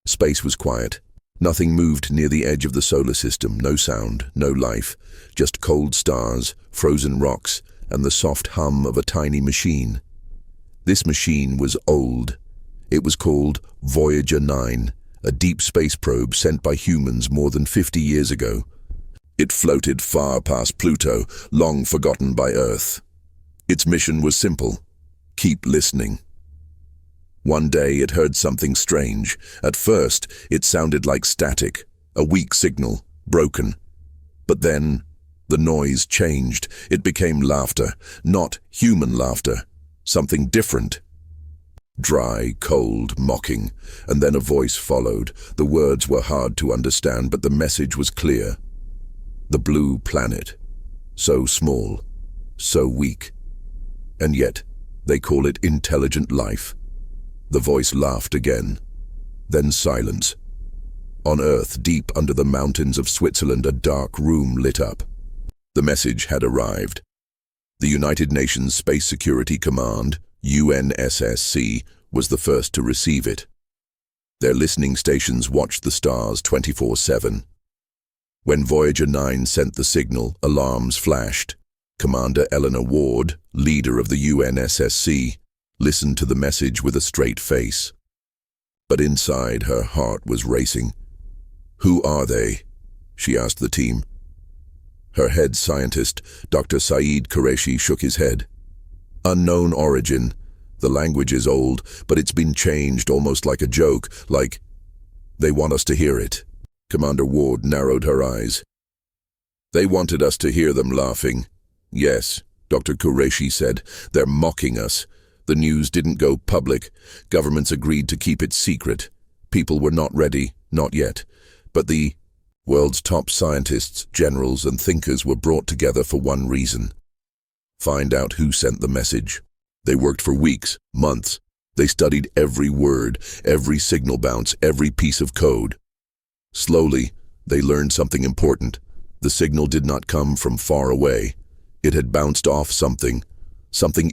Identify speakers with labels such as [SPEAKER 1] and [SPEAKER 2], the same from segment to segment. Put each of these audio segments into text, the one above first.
[SPEAKER 1] Space was quiet. Nothing moved near the edge of the solar system, no sound, no life, just cold stars, frozen rocks, and the soft hum of a tiny machine. This machine was old. It was called Voyager 9, a deep space probe sent by humans more than 50 years ago. It floated far past Pluto, long forgotten by Earth. Its mission was simple: keep listening. One day it heard something strange. At first, it sounded like static, a weak signal, broken. But then, the noise changed. It became laughter, not human laughter, something different. Dry, cold, mocking, and then a voice followed. The words were hard to understand, but the message was clear. The blue planet, so small, so weak, and yet they call it intelligent life. The voice laughed again, then silence. On Earth, deep under the mountains of Switzerland, a dark room lit up. The message had arrived. The United Nations Space Security Command, UNSSC, was the first to receive it. Their listening stations watched the stars 24/7. When Voyager 9 sent the signal, alarms flashed. Commander Eleanor Ward, leader of the UNSSC, listened to the message with a straight face. But inside, her heart was racing. "Who are they?" she asked the team. Her head scientist, Dr. Saeed Qureshi, shook his head. "Unknown origin. The language is old, but it's been changed almost like a joke, like they want us to hear it." Commander Ward narrowed her eyes. "They wanted us to hear them laughing." "Yes," Dr. Qureshi said. "They're mocking us. The news didn't go public. Governments agreed to keep it secret. People were not ready, not yet. But the world's top scientists, generals, and thinkers were brought together for one reason: find out who sent the message. They worked for weeks, months. They studied every word, every signal bounce, every piece of code. Slowly, they learned something important. The signal did not come from far away. It had bounced off something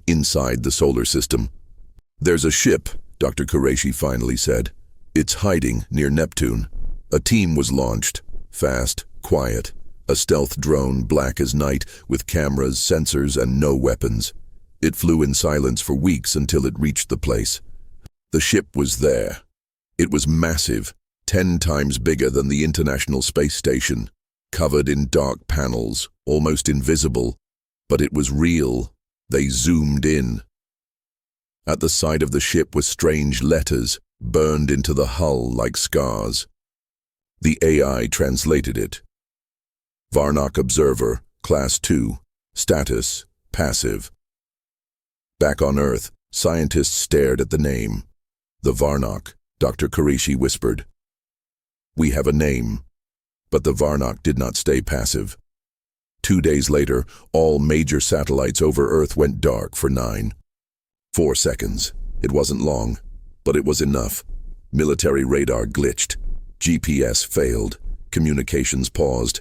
[SPEAKER 1] inside the solar system. "There's a ship," Dr. Qureshi finally said. "It's hiding near Neptune." A team was launched. Fast, quiet. A stealth drone, black as night, with cameras, sensors, and no weapons. It flew in silence for weeks until it reached the place. The ship was there. It was massive, 10 times bigger than the International Space Station, covered in dark panels, almost invisible. But it was real. They zoomed in. At the side of the ship were strange letters, burned into the hull like scars. The AI translated it. Varnock Observer, Class 2, status, passive. Back on Earth, scientists stared at the name. "The Varnock," Dr. Qureshi whispered. "We have a name." But the Varnock did not stay passive. 2 days later, all major satellites over Earth went dark for 4 seconds. It wasn't long, but it was enough. Military radar glitched. GPS failed. Communications paused.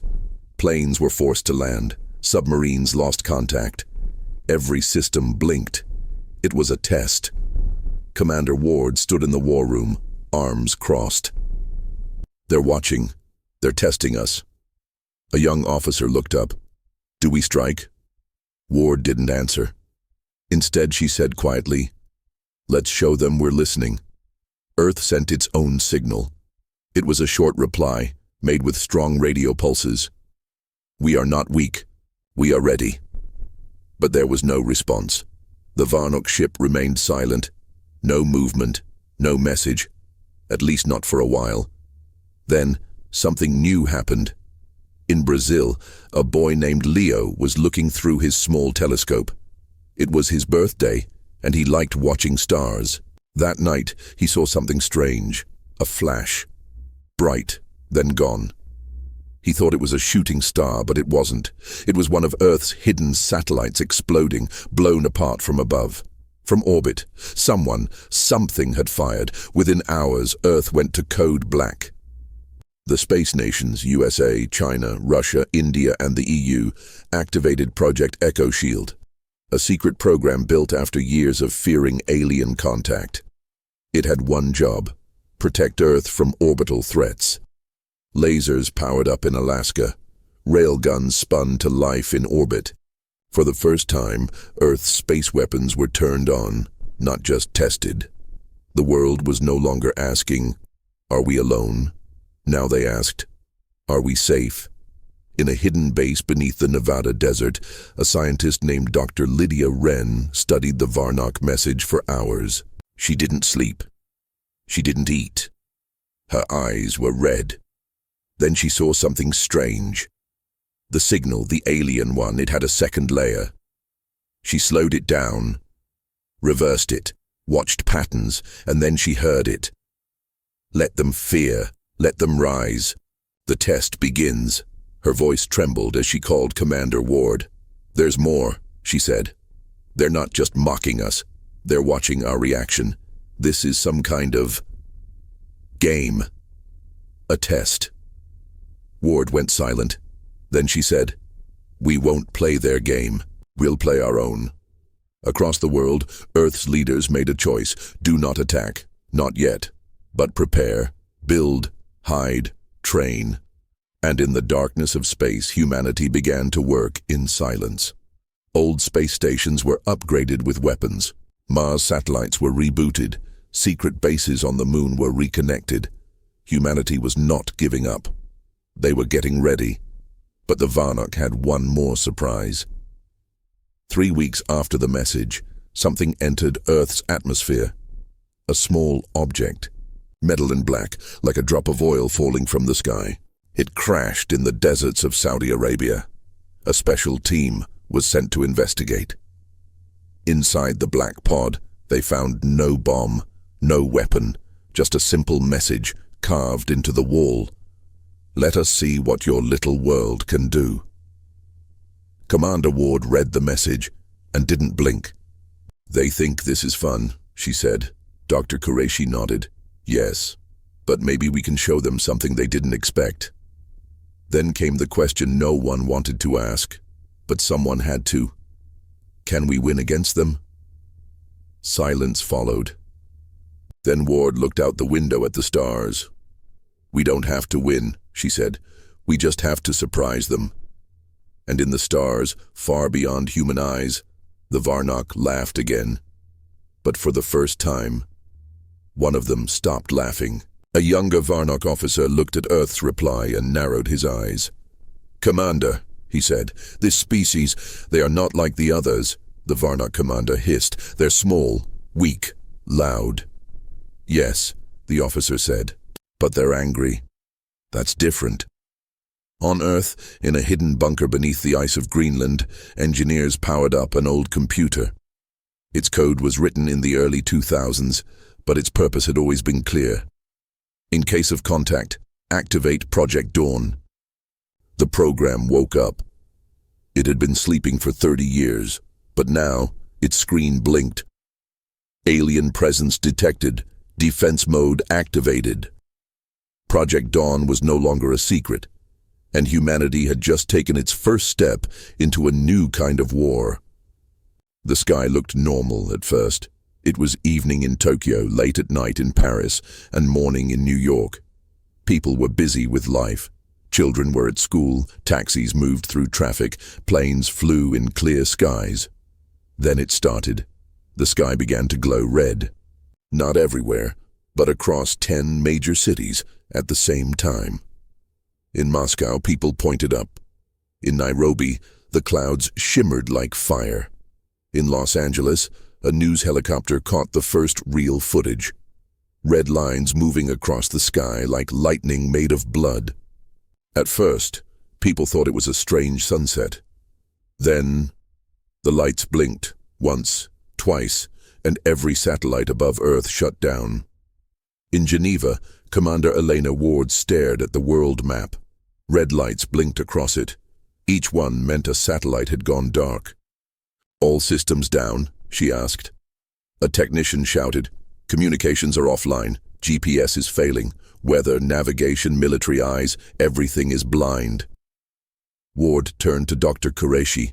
[SPEAKER 1] Planes were forced to land. Submarines lost contact. Every system blinked. It was a test. Commander Ward stood in the war room, arms crossed. "They're watching. They're testing us." A young officer looked up. "Do we strike?" Ward didn't answer. Instead, she said quietly, "Let's show them we're listening." Earth sent its own signal. It was a short reply, made with strong radio pulses. "We are not weak. We are ready." But there was no response. The Varnock ship remained silent. No movement, no message, at least not for a while. Then, something new happened. In Brazil, a boy named Leo was looking through his small telescope. It was his birthday, and he liked watching stars. That night, he saw something strange, a flash. Bright, then gone. He thought it was a shooting star, but it wasn't. It was one of Earth's hidden satellites exploding, blown apart from above. From orbit, something had fired. Within hours, Earth went to code black. The space nations, USA, China, Russia, India, and the EU, activated Project Echo Shield, a secret program built after years of fearing alien contact. It had one job: Protect Earth from orbital threats. Lasers powered up in Alaska. Railguns spun to life in orbit. For the first time, Earth's space weapons were turned on, not just tested. The world was no longer asking, "Are we alone?" Now they asked, "Are we safe?" In a hidden base beneath the Nevada desert, a scientist named Dr. Lydia Wren studied the Varnock message for hours. She didn't sleep. She didn't eat. Her eyes were red. Then she saw something strange. The signal, the alien one, it had a second layer. She slowed it down, reversed it, watched patterns, and then she heard it. Let them fear, let them rise. The test begins. Her voice trembled as she called Commander Ward. "There's more," she said. "They're not just mocking us. They're watching our reaction. This is some kind of game. A test." Ward went silent. Then she said, "We won't play their game. We'll play our own." Across the world, Earth's leaders made a choice. Do not attack. Not yet. But prepare. Build. Hide. Train. And in the darkness of space, humanity began to work in silence. Old space stations were upgraded with weapons. Mars satellites were rebooted. Secret bases on the moon were reconnected. Humanity was not giving up. They were getting ready. But the Varnock had one more surprise. 3 weeks after the message, something entered Earth's atmosphere. A small object, metal and black, like a drop of oil falling from the sky. It crashed in the deserts of Saudi Arabia. A special team was sent to investigate. Inside the black pod, they found no bomb, no weapon, just a simple message carved into the wall. "Let us see what your little world can do." Commander Ward read the message and didn't blink. "They think this is fun," she said. Dr. Qureshi nodded. "Yes, but maybe we can show them something they didn't expect." Then came the question no one wanted to ask, but someone had to. Can we win against them? Silence followed. Then Ward looked out the window at the stars. "We don't have to win," she said. "We just have to surprise them." And in the stars, far beyond human eyes, the Varnock laughed again. But for the first time, one of them stopped laughing. A younger Varnock officer looked at Earth's reply and narrowed his eyes. "Commander," he said, "this species, they are not like the others." The Varnock commander hissed. "They're small, weak, loud." "Yes," the officer said, "but they're angry. That's different." On Earth, in a hidden bunker beneath the ice of Greenland, engineers powered up an old computer. Its code was written in the early 2000s, but its purpose had always been clear. In case of contact, activate Project Dawn. The program woke up. It had been sleeping for 30 years, but now its screen blinked. Alien presence detected. Defense mode activated. Project Dawn was no longer a secret, and humanity had just taken its first step into a new kind of war. The sky looked normal at first. It was evening in Tokyo, late at night in Paris, and morning in New York. People were busy with life. Children were at school, taxis moved through traffic, planes flew in clear skies. Then it started. The sky began to glow red. Not everywhere, but across 10 major cities at the same time. In Moscow, people pointed up. In Nairobi, the clouds shimmered like fire. In Los Angeles, a news helicopter caught the first real footage. Red lines moving across the sky like lightning made of blood. At first, people thought it was a strange sunset. Then, the lights blinked, once, twice, and every satellite above Earth shut down. In Geneva, Commander Elena Ward stared at the world map. Red lights blinked across it. Each one meant a satellite had gone dark. "All systems down?" she asked. A technician shouted, "Communications are offline. GPS is failing. Weather, navigation, military eyes, everything is blind." Ward turned to Dr. Qureshi.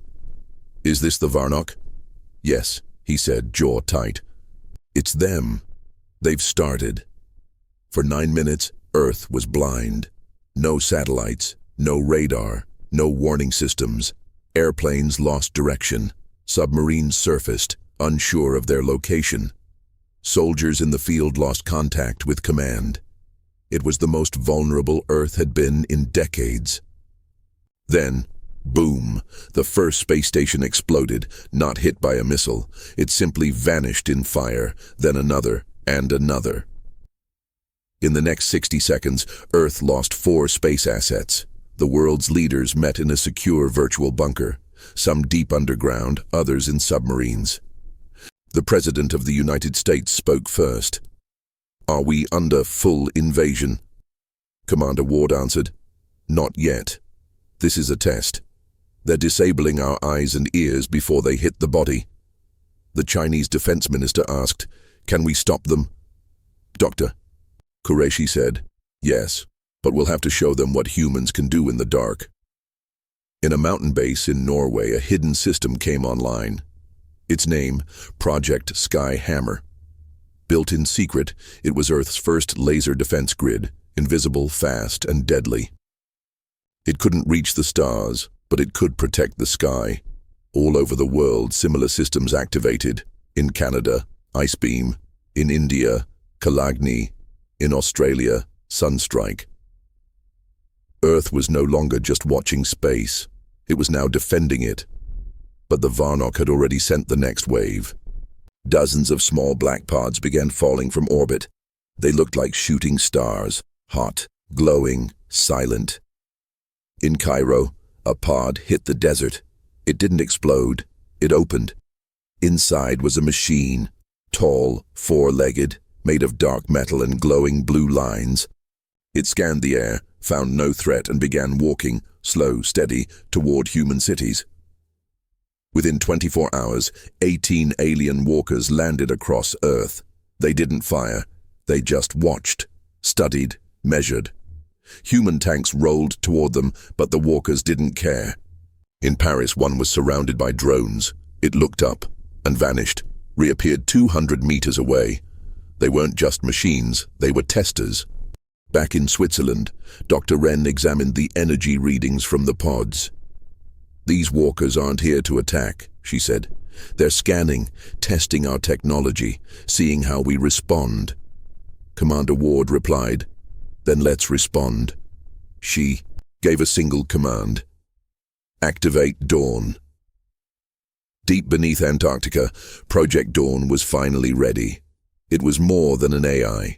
[SPEAKER 1] "Is this the Varnock?" "Yes," he said, jaw tight. "It's them. They've started." For 9 minutes, Earth was blind. No satellites, no radar, no warning systems. Airplanes lost direction. Submarines surfaced, unsure of their location. Soldiers in the field lost contact with command. It was the most vulnerable Earth had been in decades. Then, boom, the first space station exploded, not hit by a missile. It simply vanished in fire, then another and another. In the next 60 seconds, Earth lost 4 space assets. The world's leaders met in a secure virtual bunker, some deep underground, others in submarines. The President of the United States spoke first. "Are we under full invasion?" Commander Ward answered, "Not yet. This is a test. They're disabling our eyes and ears before they hit the body." The Chinese defense minister asked, "Can we stop them?" "Doctor," Qureshi said, "yes, but we'll have to show them what humans can do in the dark." In a mountain base in Norway, a hidden system came online. Its name, Project Sky Hammer. Built in secret, it was Earth's first laser defense grid, invisible, fast, and deadly. It couldn't reach the stars, but it could protect the sky. All over the world, similar systems activated. In Canada, Icebeam. In India, Kalagni. In Australia, Sunstrike. Earth was no longer just watching space. It was now defending it. But the Varnock had already sent the next wave. Dozens of small black pods began falling from orbit. They looked like shooting stars, hot, glowing, silent. In Cairo, a pod hit the desert. It didn't explode. It opened. Inside was a machine, tall, 4-legged, made of dark metal and glowing blue lines. It scanned the air, found no threat, and began walking, slow, steady, toward human cities. Within 24 hours, 18 alien walkers landed across Earth. They didn't fire. They just watched, studied, measured. Human tanks rolled toward them, but the walkers didn't care. In Paris, one was surrounded by drones. It looked up and vanished, reappeared 200 meters away. They weren't just machines, they were testers. Back in Switzerland, Dr. Wren examined the energy readings from the pods. "These walkers aren't here to attack," she said. "They're scanning, testing our technology, seeing how we respond." Commander Ward replied, "Then let's respond." She gave a single command. "Activate Dawn." Deep beneath Antarctica, Project Dawn was finally ready. It was more than an AI.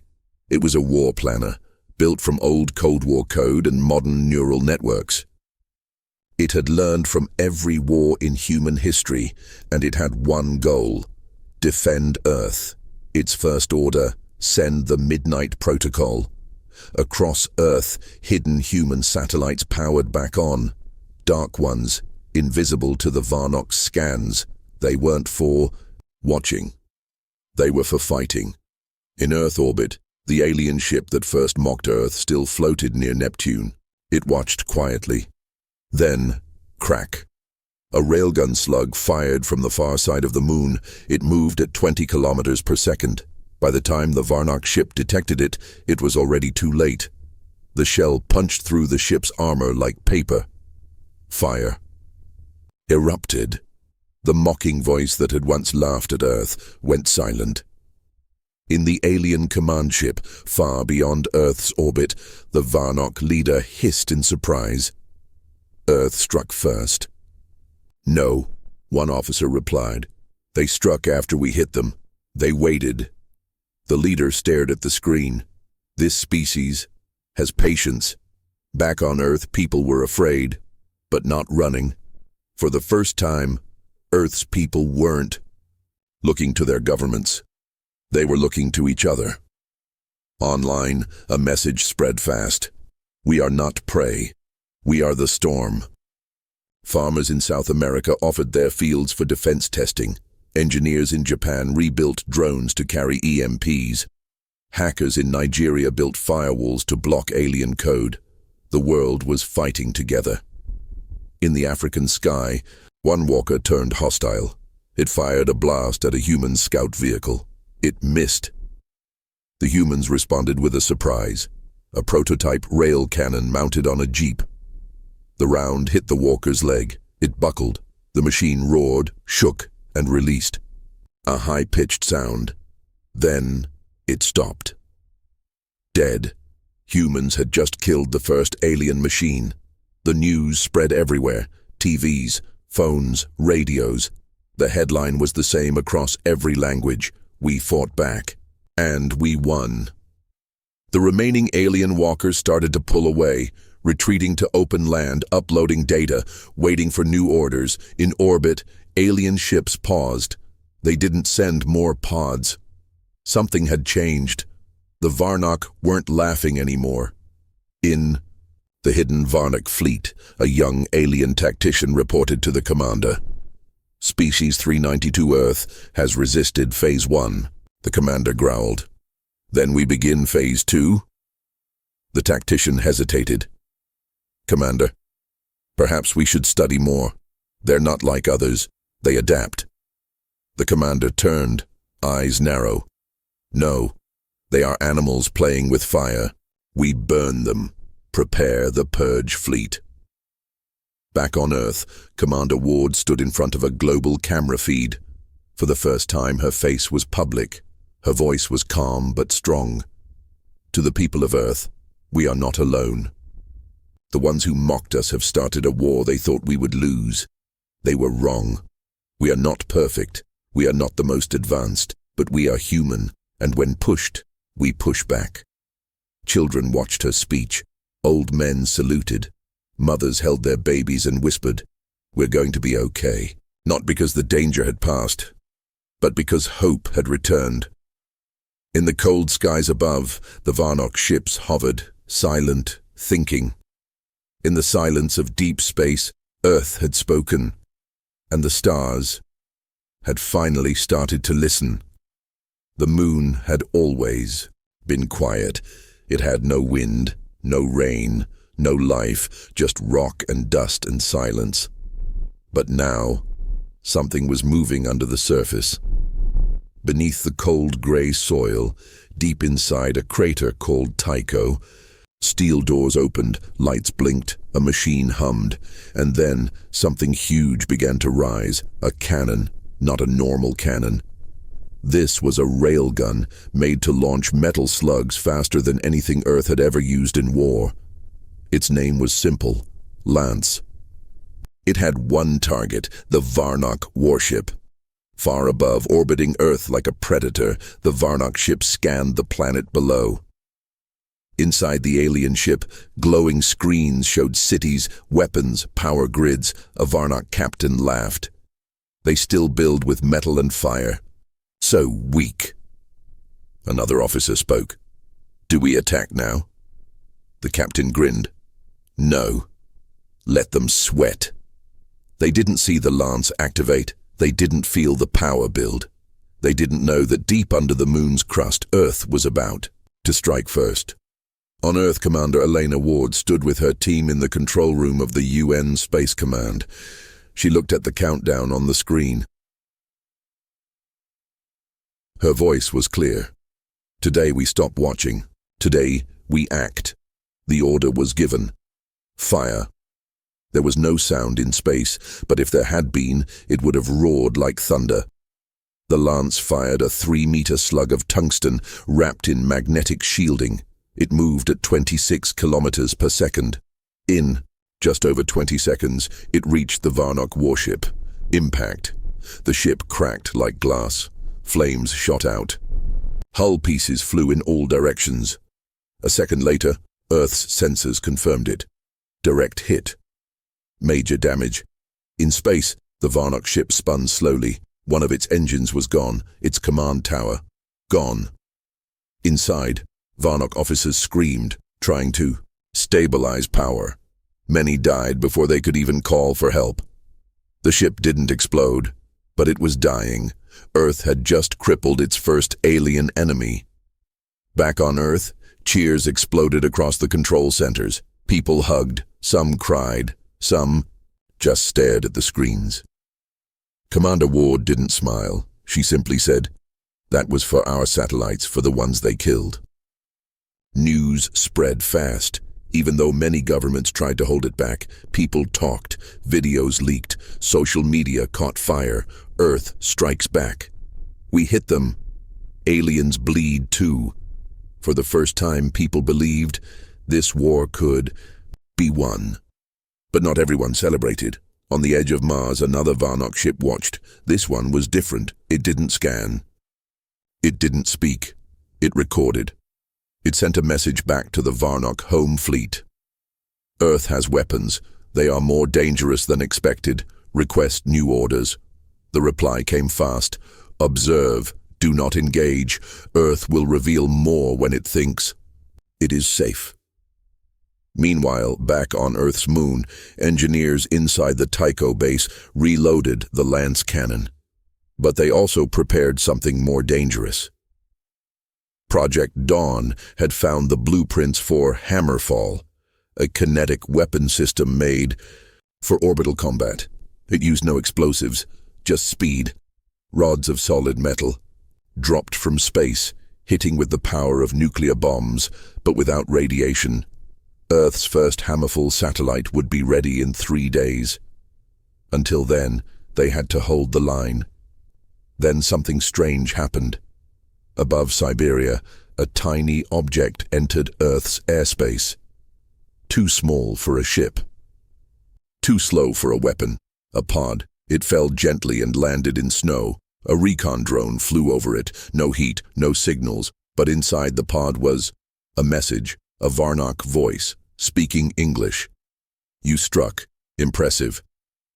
[SPEAKER 1] It was a war planner, built from old Cold War code and modern neural networks. It had learned from every war in human history, and it had one goal: defend Earth. Its first order: send the Midnight Protocol. Across Earth, hidden human satellites powered back on. Dark ones, invisible to the Varnock's scans. They weren't for watching. They were for fighting. In Earth orbit, the alien ship that first mocked Earth still floated near Neptune. It watched quietly. Then, crack. A railgun slug fired from the far side of the moon. It moved at 20 kilometers per second. By the time the Varnock ship detected it, it was already too late. The shell punched through the ship's armor like paper. Fire erupted. The mocking voice that had once laughed at Earth went silent. In the alien command ship, far beyond Earth's orbit, the Varnock leader hissed in surprise. Earth struck first. "No," one officer replied. "They struck after we hit them. They waited." The leader stared at the screen. "This species has patience. Back on Earth, people were afraid, but not running. For the first time, Earth's people weren't looking to their governments. They were looking to each other." Online, a message spread fast. "We are not prey. We are the storm." Farmers in South America offered their fields for defense testing. Engineers in Japan rebuilt drones to carry EMPs. Hackers in Nigeria built firewalls to block alien code. The world was fighting together. In the African sky, one walker turned hostile. It fired a blast at a human scout vehicle. It missed. The humans responded with a surprise. A prototype rail cannon mounted on a jeep. The round hit the walker's leg. It buckled. The machine roared, shook, and released. A high-pitched sound. Then it stopped. Dead. Humans had just killed the first alien machine. The news spread everywhere. TVs, phones, radios. The headline was the same across every language. We fought back. And we won. The remaining alien walkers started to pull away, retreating to open land, uploading data, waiting for new orders. In orbit, alien ships paused. They didn't send more pods. Something had changed. The Varnock weren't laughing anymore. In the hidden Varnock fleet, a young alien tactician reported to the commander. Species 392 Earth has resisted Phase 1, the commander growled. Then we begin Phase 2? The tactician hesitated. Commander, perhaps we should study more. They're not like others. They adapt. The commander turned, eyes narrow. No, they are animals playing with fire. We burn them. Prepare the purge fleet. Back on Earth, Commander Ward stood in front of a global camera feed. For the first time, her face was public. Her voice was calm but strong. To the people of Earth, we are not alone. The ones who mocked us have started a war they thought we would lose. They were wrong. We are not perfect. We are not the most advanced, but we are human, and when pushed, we push back. Children watched her speech. Old men saluted. Mothers held their babies and whispered, "We're going to be okay." Not because the danger had passed, but because hope had returned. In the cold skies above, the Varnock ships hovered, silent, thinking. In the silence of deep space, Earth had spoken, and the stars had finally started to listen. The moon had always been quiet. It had no wind, no rain, no life, just rock and dust and silence. But now, something was moving under the surface. Beneath the cold gray soil, deep inside a crater called Tycho, steel doors opened, lights blinked, a machine hummed, and then something huge began to rise, a cannon, not a normal cannon. This was a railgun made to launch metal slugs faster than anything Earth had ever used in war. Its name was simple, Lance. It had one target, the Varnock warship. Far above, orbiting Earth like a predator, the Varnock ship scanned the planet below. Inside the alien ship, glowing screens showed cities, weapons, power grids. A Varnock captain laughed. They still build with metal and fire. So weak. Another officer spoke. Do we attack now? The captain grinned. No. Let them sweat. They didn't see the lance activate. They didn't feel the power build. They didn't know that deep under the moon's crust, Earth was about to strike first. On Earth, Commander Elena Ward stood with her team in the control room of the UN Space Command. She looked at the countdown on the screen. Her voice was clear. Today we stop watching. Today we act. The order was given. Fire. There was no sound in space, but if there had been, it would have roared like thunder. The lance fired a 3-meter slug of tungsten wrapped in magnetic shielding. It moved at 26 kilometers per second. In just over 20 seconds, it reached the Varnock warship. Impact. The ship cracked like glass. Flames shot out. Hull pieces flew in all directions. A second later, Earth's sensors confirmed it. Direct hit. Major damage. In space, the Varnock ship spun slowly. One of its engines was gone, its command tower gone. Inside, Varnock officers screamed, trying to stabilize power. Many died before they could even call for help. The ship didn't explode, but it was dying. Earth had just crippled its first alien enemy. Back on Earth, cheers exploded across the control centers. People hugged, some cried, some just stared at the screens. Commander Ward didn't smile. She simply said, That was for our satellites, for the ones they killed. News spread fast. Even though many governments tried to hold it back, people talked, videos leaked, social media caught fire. Earth strikes back. We hit them. Aliens bleed too. For the first time, people believed this war could be won. But not everyone celebrated. On the edge of Mars, another Varnock ship watched. This one was different. It didn't scan. It didn't speak. It recorded. It sent a message back to the Varnock home fleet. Earth has weapons. They are more dangerous than expected. Request new orders. The reply came fast. Observe. Do not engage. Earth will reveal more when it thinks it is safe. Meanwhile, back on Earth's moon, engineers inside the Tycho base reloaded the Lance cannon. But they also prepared something more dangerous. Project Dawn had found the blueprints for Hammerfall, a kinetic weapon system made for orbital combat. It used no explosives, just speed. Rods of solid metal, dropped from space, hitting with the power of nuclear bombs, but without radiation. Earth's first Hammerfall satellite would be ready in 3 days. Until then, they had to hold the line. Then something strange happened. Above Siberia, a tiny object entered Earth's airspace. Too small for a ship. Too slow for a weapon. A pod. It fell gently and landed in snow. A recon drone flew over it. No heat, no signals. But inside the pod was a message, a Varnock voice, speaking English. You struck. Impressive.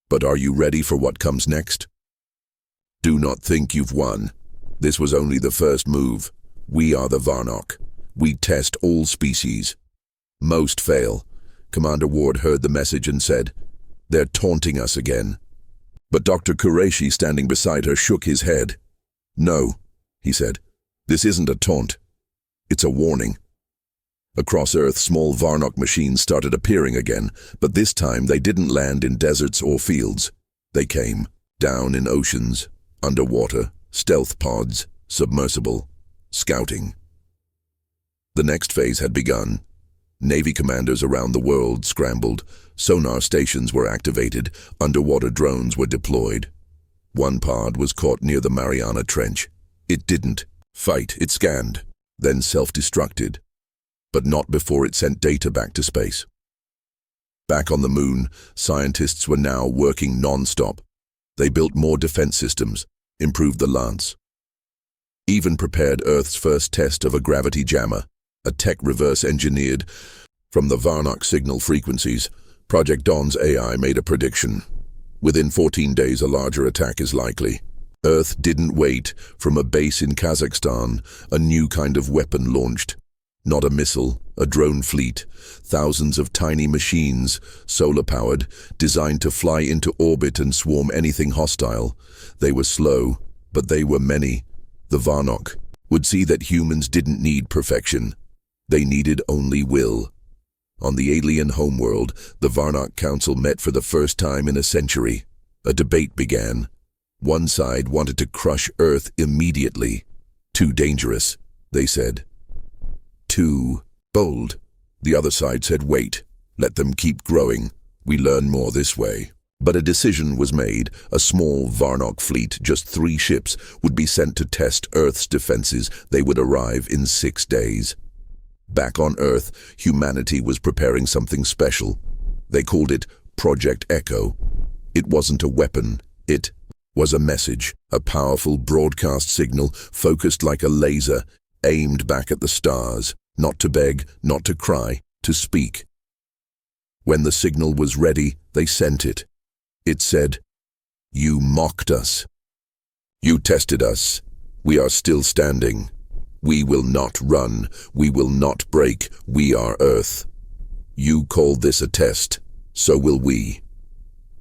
[SPEAKER 1] But are you ready for what comes next? Do not think you've won. This was only the first move. We are the Varnock. We test all species. Most fail. Commander Ward heard the message and said, "They're taunting us again." But Dr. Qureshi, standing beside her, shook his head. "No," he said. "This isn't a taunt. It's a warning." Across Earth, small Varnock machines started appearing again, but this time they didn't land in deserts or fields. They came down in oceans, underwater, stealth pods, submersible, scouting. The next phase had begun. Navy commanders around the world scrambled. Sonar stations were activated. Underwater drones were deployed. One pod was caught near the Mariana Trench. It didn't fight. It scanned, then self-destructed. But not before it sent data back to space. Back on the moon, scientists were now working non-stop. They built more defense systems, improved the Lance, even prepared Earth's first test of a gravity jammer, a tech reverse-engineered from the Varnock signal frequencies. Project Dawn's AI made a prediction. Within 14 days, a larger attack is likely. Earth didn't wait. From a base in Kazakhstan, a new kind of weapon launched. Not a missile, a drone fleet, thousands of tiny machines, solar-powered, designed to fly into orbit and swarm anything hostile. They were slow, but they were many. The Varnock would see that humans didn't need perfection. They needed only will. On the alien homeworld, the Varnock Council met for the first time in a century. A debate began. One side wanted to crush Earth immediately. Too dangerous, they said. Too bold. The other side said, wait, let them keep growing. We learn more this way. But a decision was made. A small Varnock fleet, just 3 ships, would be sent to test Earth's defenses. They would arrive in 6 days. Back on Earth, humanity was preparing something special. They called it Project Echo. It wasn't a weapon. It was a message, a powerful broadcast signal, focused like a laser, aimed back at the stars. Not to beg, not to cry, to speak. When the signal was ready, they sent it. It said, "You mocked us. You tested us. We are still standing. We will not run. We will not break. We are Earth. You called this a test. So will we."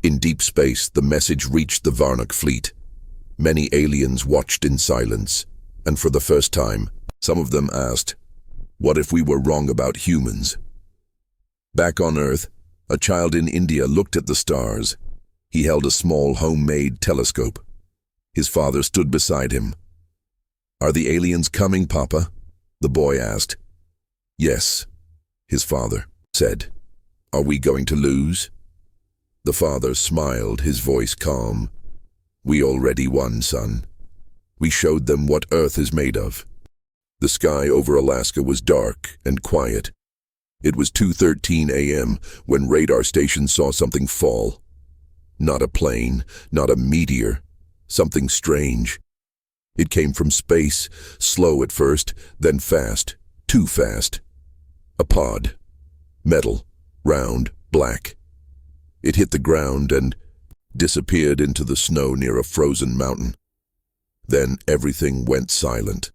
[SPEAKER 1] In deep space, the message reached the Varnock fleet. Many aliens watched in silence, and for the first time, some of them asked, what if we were wrong about humans? Back on Earth, a child in India looked at the stars. He held a small homemade telescope. His father stood beside him. "Are the aliens coming, Papa?" the boy asked. "Yes," his father said. "Are we going to lose?" The father smiled, his voice calm. "We already won, son. We showed them what Earth is made of." The sky over Alaska was dark and quiet. It was 2:13 a.m. when radar stations saw something fall. Not a plane, not a meteor, something strange. It came from space, slow at first, then fast, too fast. A pod. Metal, round, black. It hit the ground and disappeared into the snow near a frozen mountain. Then everything went silent.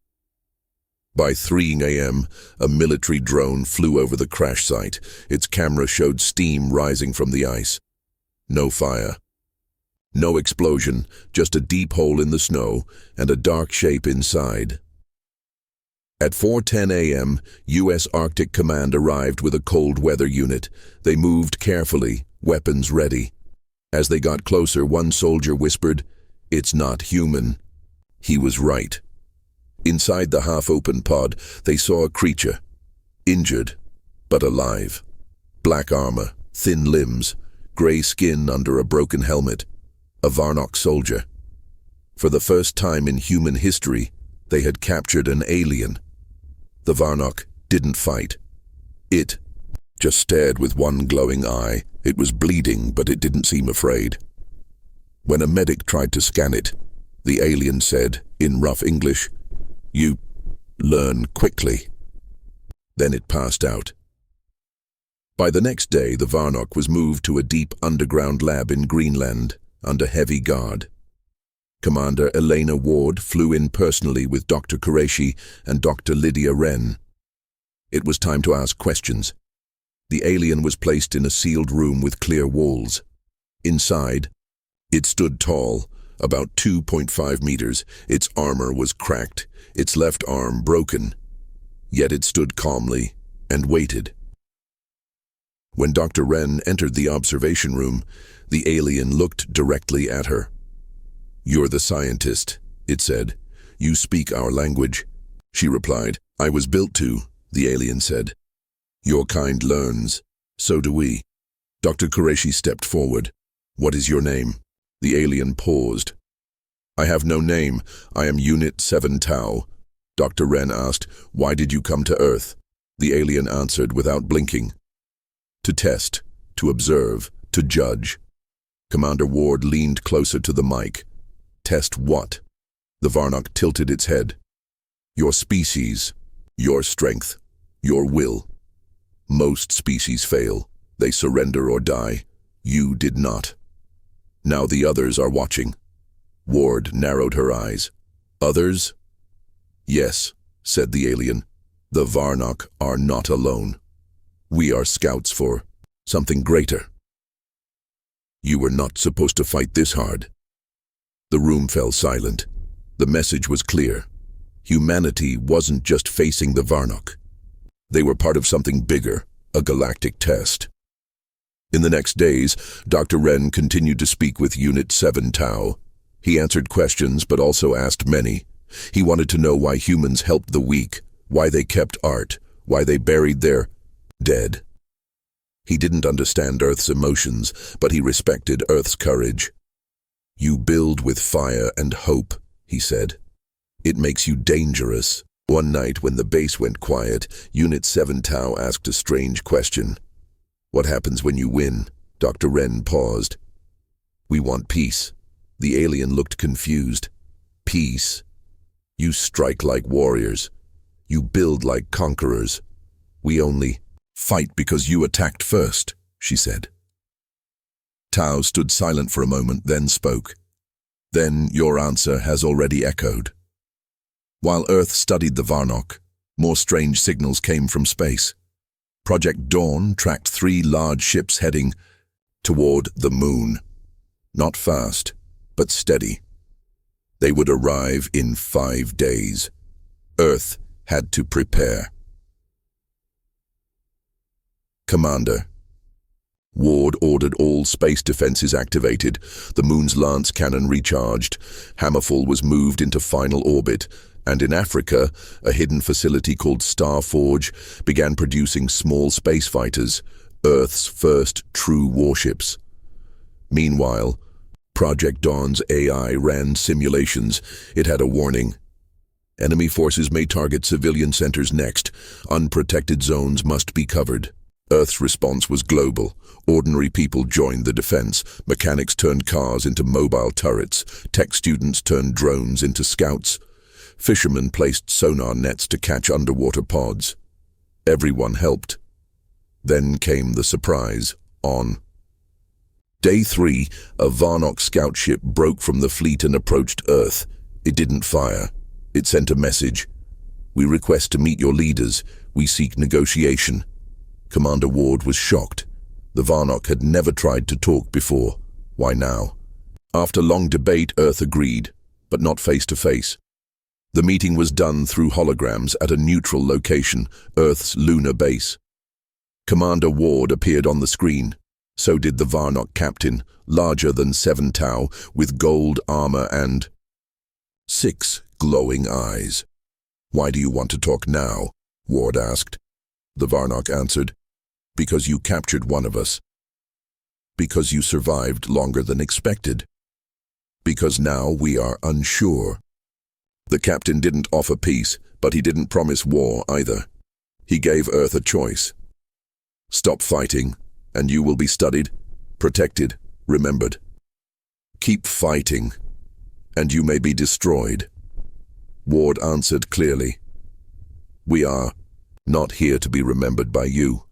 [SPEAKER 1] By 3 a.m., a military drone flew over the crash site. Its camera showed steam rising from the ice. No fire. No explosion, just a deep hole in the snow and a dark shape inside. At 4:10 a.m., U.S. Arctic Command arrived with a cold weather unit. They moved carefully, weapons ready. As they got closer, one soldier whispered, "It's not human." He was right. Inside the half-open pod, they saw a creature, injured, but alive. Black armor, thin limbs, gray skin under a broken helmet. A Varnock soldier. For the first time in human history, they had captured an alien. The Varnock didn't fight. It just stared with one glowing eye. It was bleeding, but it didn't seem afraid. When a medic tried to scan it, the alien said, in rough English, "You learn quickly." Then it passed out. By the next day, the Varnock was moved to a deep underground lab in Greenland, under heavy guard. Commander Elena Ward flew in personally with Dr. Qureshi and Dr. Lydia Wren. It was time to ask questions. The alien was placed in a sealed room with clear walls. Inside, it stood tall, about 2.5 meters. Its armor was cracked, its left arm broken. Yet it stood calmly and waited. When Dr. Wren entered the observation room, the alien looked directly at her. "You're the scientist," it said. "You speak our language." She replied. "I was built to," the alien said. "Your kind learns. So do we." Dr. Qureshi stepped forward. "What is your name?" The alien paused. "I have no name. I am Unit 7 Tau." Dr. Wren asked, "Why did you come to Earth?" The alien answered without blinking. "To test, to observe, to judge." Commander Ward leaned closer to the mic. "Test what?" The Varnock tilted its head. "Your species, your strength, your will. Most species fail. They surrender or die. You did not. Now the others are watching." Ward narrowed her eyes. "Others?" "Yes," said the alien. "The Varnock are not alone. We are scouts for something greater." "You were not supposed to fight this hard." The room fell silent. The message was clear. Humanity wasn't just facing the Varnock. They were part of something bigger, a galactic test. In the next days, Dr. Wren continued to speak with Unit 7 Tau. He answered questions but also asked many. He wanted to know why humans helped the weak, why they kept art, why they buried their dead. He didn't understand Earth's emotions, but he respected Earth's courage. "You build with fire and hope," he said. "It makes you dangerous." One night when the base went quiet, Unit 7 Tau asked a strange question. "What happens when you win?" Dr. Wren paused. "We want peace." The alien looked confused. "Peace? You strike like warriors. You build like conquerors. We only fight because you attacked first," she said. Tau stood silent for a moment, then spoke. "Then your answer has already echoed." While Earth studied the Varnock, more strange signals came from space. Project Dawn tracked 3 large ships heading toward the moon. Not fast, but steady. They would arrive in 5 days. Earth had to prepare. "Commander." Ward ordered all space defenses activated, the moon's lance cannon recharged. Hammerfall was moved into final orbit. And in Africa, a hidden facility called Starforge began producing small space fighters, Earth's first true warships. Meanwhile, Project Dawn's AI ran simulations. It had a warning. Enemy forces may target civilian centers next. Unprotected zones must be covered. Earth's response was global. Ordinary people joined the defense. Mechanics turned cars into mobile turrets. Tech students turned drones into scouts. Fishermen placed sonar nets to catch underwater pods. Everyone helped. Then came the surprise. On Day 3, a Varnock scout ship broke from the fleet and approached Earth. It didn't fire. It sent a message. "We request to meet your leaders. We seek negotiation." Commander Ward was shocked. The Varnock had never tried to talk before. Why now? After long debate, Earth agreed, but not face to face. The meeting was done through holograms at a neutral location, Earth's lunar base. Commander Ward appeared on the screen. So did the Varnock captain, larger than 7 Tau, with gold armor and 6 glowing eyes. "Why do you want to talk now?" Ward asked. The Varnock answered, "Because you captured one of us. Because you survived longer than expected. Because now we are unsure." The captain didn't offer peace, but he didn't promise war either. He gave Earth a choice. Stop fighting, and you will be studied, protected, remembered. Keep fighting, and you may be destroyed. Ward answered clearly, "We are not here to be remembered by you.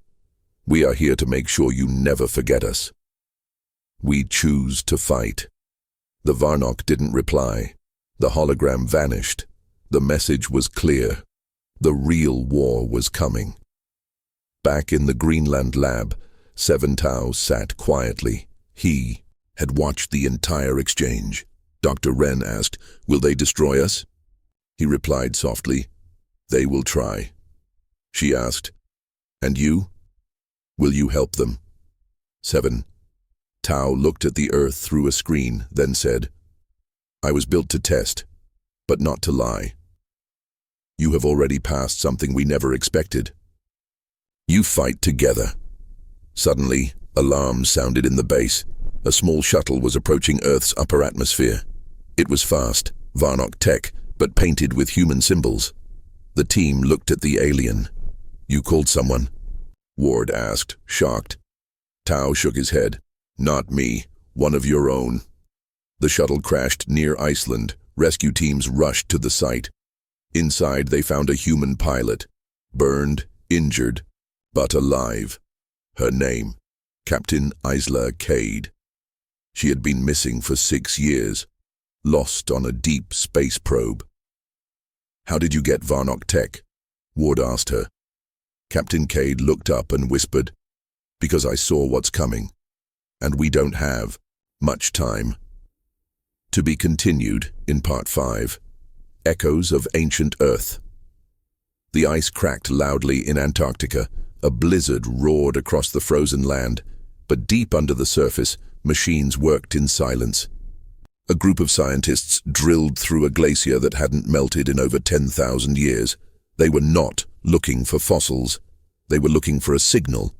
[SPEAKER 1] We are here to make sure you never forget us. We choose to fight." The Varnock didn't reply. The hologram vanished. The message was clear. The real war was coming. Back in the Greenland lab, 7 Tau sat quietly. He had watched the entire exchange. Dr. Wren asked, "Will they destroy us?" He replied softly, "They will try." She asked, "And you? Will you help them?" 7 Tau looked at the Earth through a screen, then said, "I was built to test, but not to lie. You have already passed something we never expected. You fight together." Suddenly, alarms sounded in the base. A small shuttle was approaching Earth's upper atmosphere. It was fast, Varnock tech, but painted with human symbols. The team looked at the alien. "You called someone?" Ward asked, shocked. Tau shook his head. "Not me, one of your own." The shuttle crashed near Iceland. Rescue teams rushed to the site. Inside, they found a human pilot, burned, injured, but alive. Her name, Captain Isla Cade. She had been missing for 6 years, lost on a deep space probe. "How did you get Varnock tech?" Ward asked her. Captain Cade looked up and whispered, "Because I saw what's coming, and we don't have much time." To be continued in Part 5. Echoes of Ancient Earth. The ice cracked loudly in Antarctica. A blizzard roared across the frozen land, but deep under the surface, machines worked in silence. A group of scientists drilled through a glacier that hadn't melted in over 10,000 years. They were not looking for fossils. They were looking for a signal.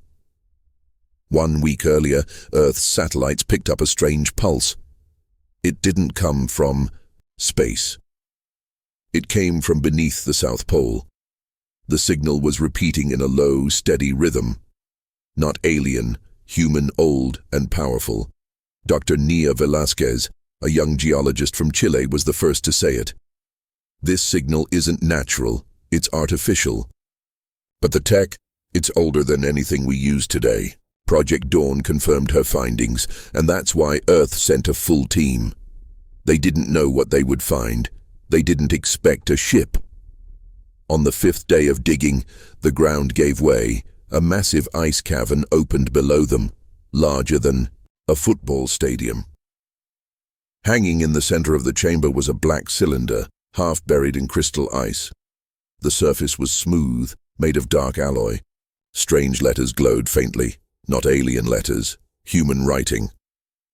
[SPEAKER 1] 1 week earlier, Earth's satellites picked up a strange pulse. It didn't come from space. It came from beneath the South Pole. The signal was repeating in a low, steady rhythm. Not alien, human, old, and powerful. Dr. Nia Velázquez, a young geologist from Chile, was the first to say it. "This signal isn't natural, it's artificial. But the tech, it's older than anything we use today." Project Dawn confirmed her findings, and that's why Earth sent a full team. They didn't know what they would find. They didn't expect a ship. On the 5th day of digging, the ground gave way. A massive ice cavern opened below them, larger than a football stadium. Hanging in the center of the chamber was a black cylinder, half buried in crystal ice. The surface was smooth, made of dark alloy. Strange letters glowed faintly, not alien letters, human writing.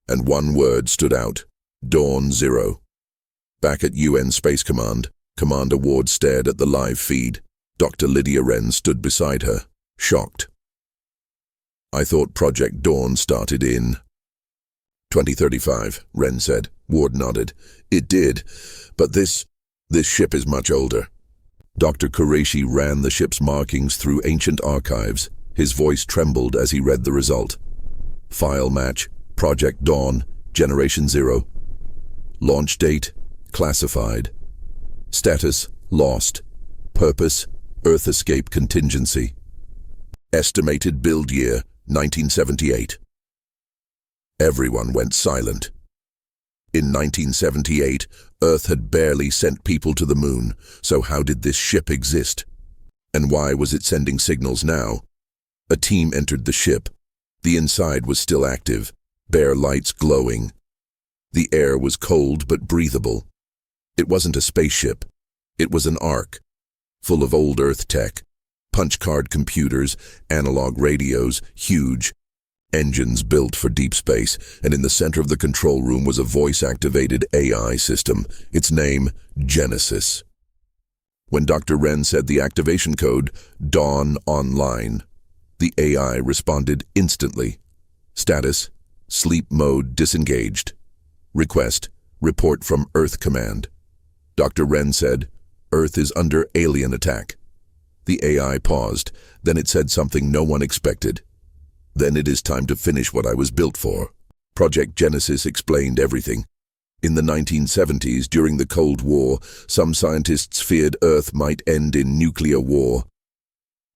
[SPEAKER 1] And 1 word stood out, Dawn 0. Back at UN Space Command, Commander Ward stared at the live feed. Dr. Lydia Wren stood beside her, shocked. "I thought Project Dawn started in 2035, Wren said. Ward nodded. "It did, but this ship is much older." Dr. Qureshi ran the ship's markings through ancient archives. His voice trembled as he read the result. File match, Project Dawn, Generation 0. Launch date, classified. Status, lost. Purpose, Earth escape contingency. Estimated build year, 1978. Everyone went silent. In 1978, Earth had barely sent people to the moon, so how did this ship exist? And why was it sending signals now? A team entered the ship. The inside was still active, bare lights glowing. The air was cold but breathable. It wasn't a spaceship. It was an ark, full of old Earth tech. Punch card computers, analog radios, huge. Engines built for deep space, and in the center of the control room was a voice-activated AI system, its name Genesis. When Dr. Wren said the activation code, Dawn Online, the AI responded instantly. Status, sleep mode disengaged. Request, report from Earth Command. Dr. Wren said, Earth is under alien attack. The AI paused, then it said something no one expected. Then it is time to finish what I was built for. Project Genesis explained everything. In the 1970s, during the Cold War, some scientists feared Earth might end in nuclear war.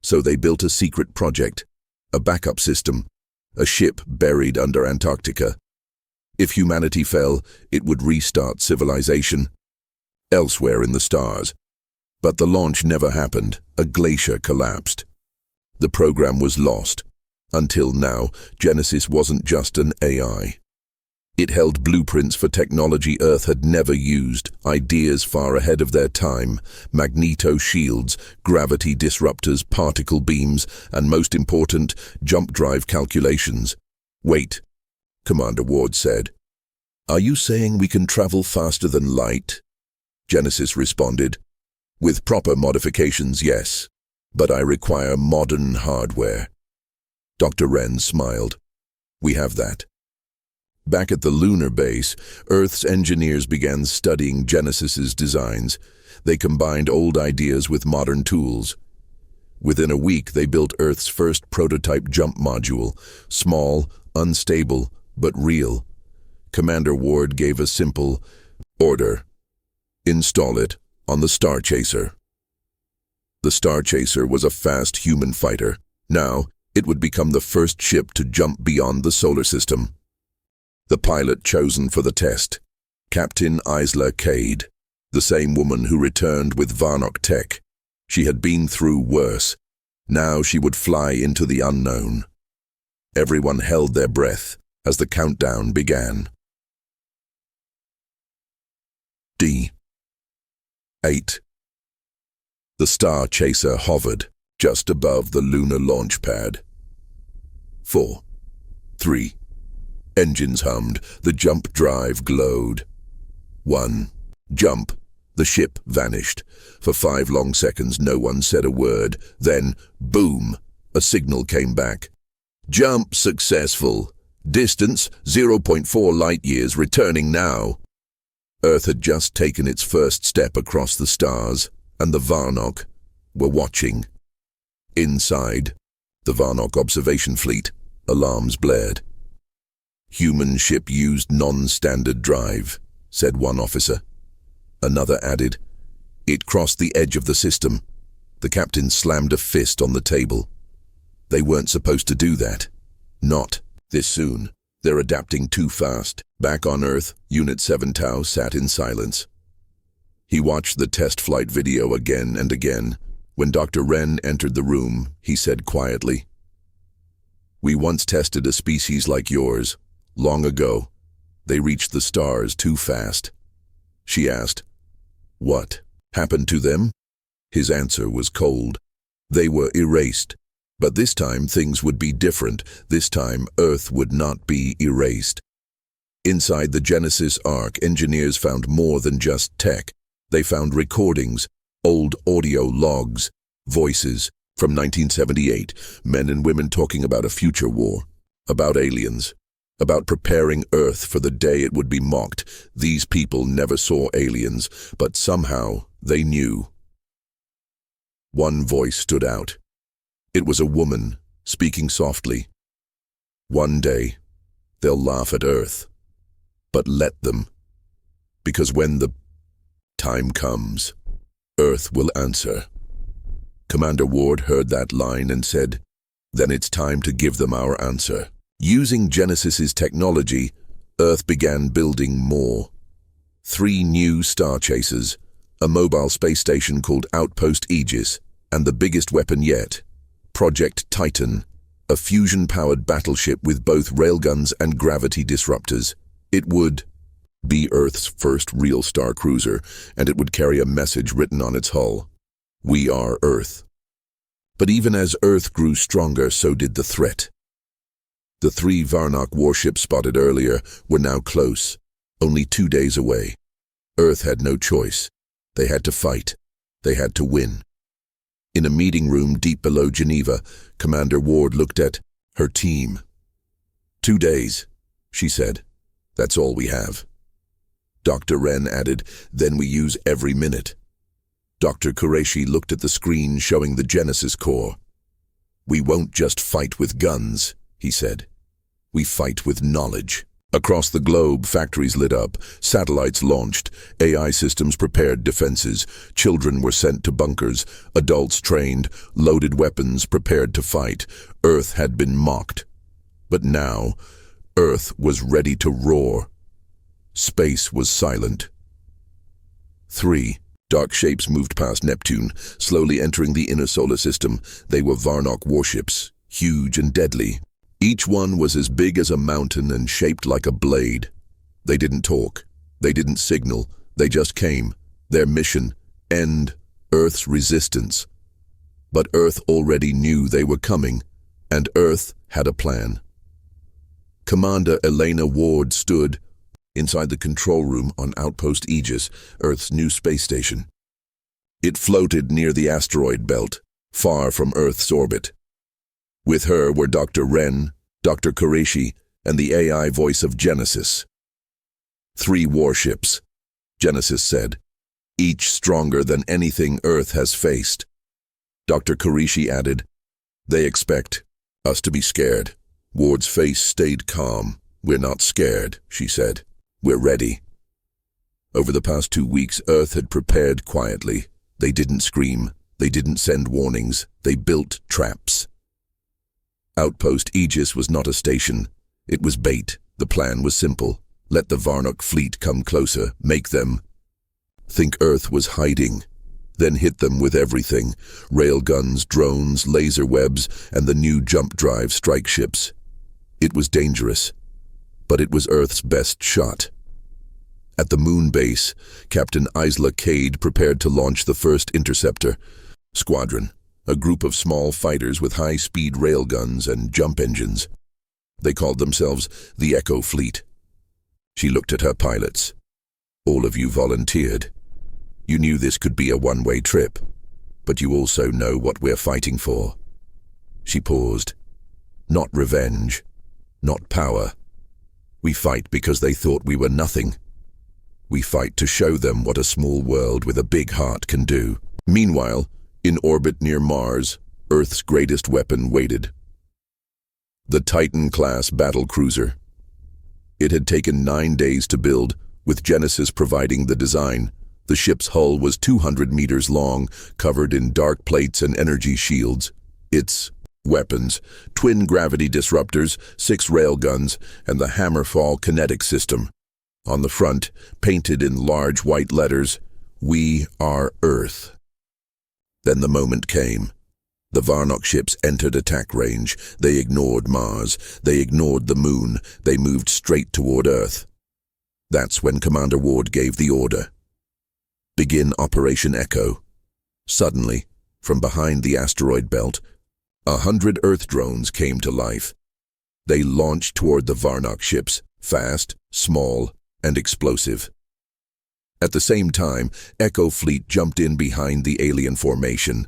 [SPEAKER 1] So they built a secret project, a backup system, a ship buried under Antarctica. If humanity fell, it would restart civilization elsewhere in the stars. But the launch never happened. A glacier collapsed. The program was lost. Until now, Genesis wasn't just an AI. It held blueprints for technology Earth had never used, ideas far ahead of their time, magneto shields, gravity disruptors, particle beams, and most important, jump drive calculations. Wait, Commander Ward said. Are you saying we can travel faster than light? Genesis responded. With proper modifications, yes, but I require modern hardware. Dr. Wren smiled. We have that. Back at the lunar base, Earth's engineers began studying Genesis's designs. They combined old ideas with modern tools. Within a week, they built Earth's first prototype jump module, small, unstable, but real. Commander Ward gave a simple order. Install it on the Star Chaser. The Star Chaser was a fast human fighter. Now, it would become the first ship to jump beyond the solar system. The pilot chosen for the test, Captain Isla Cade, the same woman who returned with Varnock Tech. She had been through worse. Now she would fly into the unknown. Everyone held their breath as the countdown began. D. 8. The Star Chaser hovered just above the lunar launch pad. 4. 3. Engines hummed, the jump drive glowed. 1. Jump. The ship vanished. For 5 long seconds no one said a word. Then, boom, a signal came back. Jump successful. Distance 0.4 light-years, returning now. Earth had just taken its first step across the stars, and the Varnock were watching. Inside, the Varnock observation fleet, alarms blared. Human ship used non-standard drive, said one officer. Another added, it crossed the edge of the system. The captain slammed a fist on the table. They weren't supposed to do that. Not this soon. They're adapting too fast. Back on Earth, Unit 7 Tau sat in silence. He watched the test flight video again and again. When Dr. Wren entered the room, he said quietly, We once tested a species like yours. Long ago. They reached the stars too fast. She asked, What happened to them? His answer was cold. They were erased. But this time things would be different. This time Earth would not be erased. Inside the Genesis Ark, engineers found more than just tech. They found recordings, old audio logs, voices from 1978, men and women talking about a future war, about aliens, about preparing Earth for the day it would be mocked. These people never saw aliens, but somehow they knew. One voice stood out. It was a woman, speaking softly. One day, they'll laugh at Earth, but let them. Because when the time comes, Earth will answer. Commander Ward heard that line and said, "Then it's time to give them our answer." Using Genesis's technology, Earth began building more. 3 new star chasers, a mobile space station called Outpost Aegis, and the biggest weapon yet, Project Titan, a fusion-powered battleship with both railguns and gravity disruptors. It would be Earth's first real star cruiser, and it would carry a message written on its hull. We are Earth. But even as Earth grew stronger, so did the threat. The 3 Varnock warships spotted earlier were now close, only 2 days away. Earth had no choice. They had to fight. They had to win. In a meeting room deep below Geneva, Commander Ward looked at her team. 2 days, she said. That's all we have. Dr. Wren added, then we use every minute. Dr. Qureshi looked at the screen showing the Genesis core. We won't just fight with guns, he said. We fight with knowledge. Across the globe, factories lit up, satellites launched, AI systems prepared defenses, children were sent to bunkers, adults trained, loaded weapons prepared to fight. Earth had been mocked. But now, Earth was ready to roar. Space was silent. 3 dark shapes moved past Neptune, slowly entering the inner solar system. They were Varnock warships, huge and deadly. Each one was as big as a mountain and shaped like a blade. They didn't talk. They didn't signal. They just came. Their mission, end Earth's resistance. But Earth already knew they were coming, and Earth had a plan. Commander Elena Ward stood inside the control room on Outpost Aegis, Earth's new space station. It floated near the asteroid belt, far from Earth's orbit. With her were Dr. Wren, Dr. Qureshi, and the AI voice of Genesis. 3 warships, Genesis said, each stronger than anything Earth has faced. Dr. Qureshi added, they expect us to be scared. Ward's face stayed calm. We're not scared, she said. We're ready. Over the past 2 weeks, Earth had prepared quietly. They didn't scream. They didn't send warnings. They built traps. Outpost Aegis was not a station. It was bait. The plan was simple. Let the Varnock fleet come closer, make them think Earth was hiding, then hit them with everything: railguns, drones, laser webs, and the new jump drive strike ships. It was dangerous, but it was Earth's best shot. At the moon base, Captain Isla Cade prepared to launch the first interceptor squadron, a group of small fighters with high-speed railguns and jump engines. They called themselves the Echo Fleet. She looked at her pilots. All of you volunteered. You knew this could be a one-way trip, but you also know what we're fighting for. She paused. Not revenge, not power. We fight because they thought we were nothing. We fight to show them what a small world with a big heart can do. Meanwhile, in orbit near Mars, Earth's greatest weapon waited. The Titan-class battlecruiser. It had taken 9 days to build, with Genesis providing the design. The ship's hull was 200 meters long, covered in dark plates and energy shields. Its weapons: twin gravity disruptors, 6 railguns, and the Hammerfall kinetic system. On the front, painted in large white letters, "We are Earth." Then the moment came. The Varnock ships entered attack range. They ignored Mars. They ignored the moon. They moved straight toward Earth. That's when Commander Ward gave the order. Begin Operation Echo. Suddenly, from behind the asteroid belt, 100 Earth drones came to life. They launched toward the Varnock ships, fast, small, and explosive. At the same time, Echo Fleet jumped in behind the alien formation.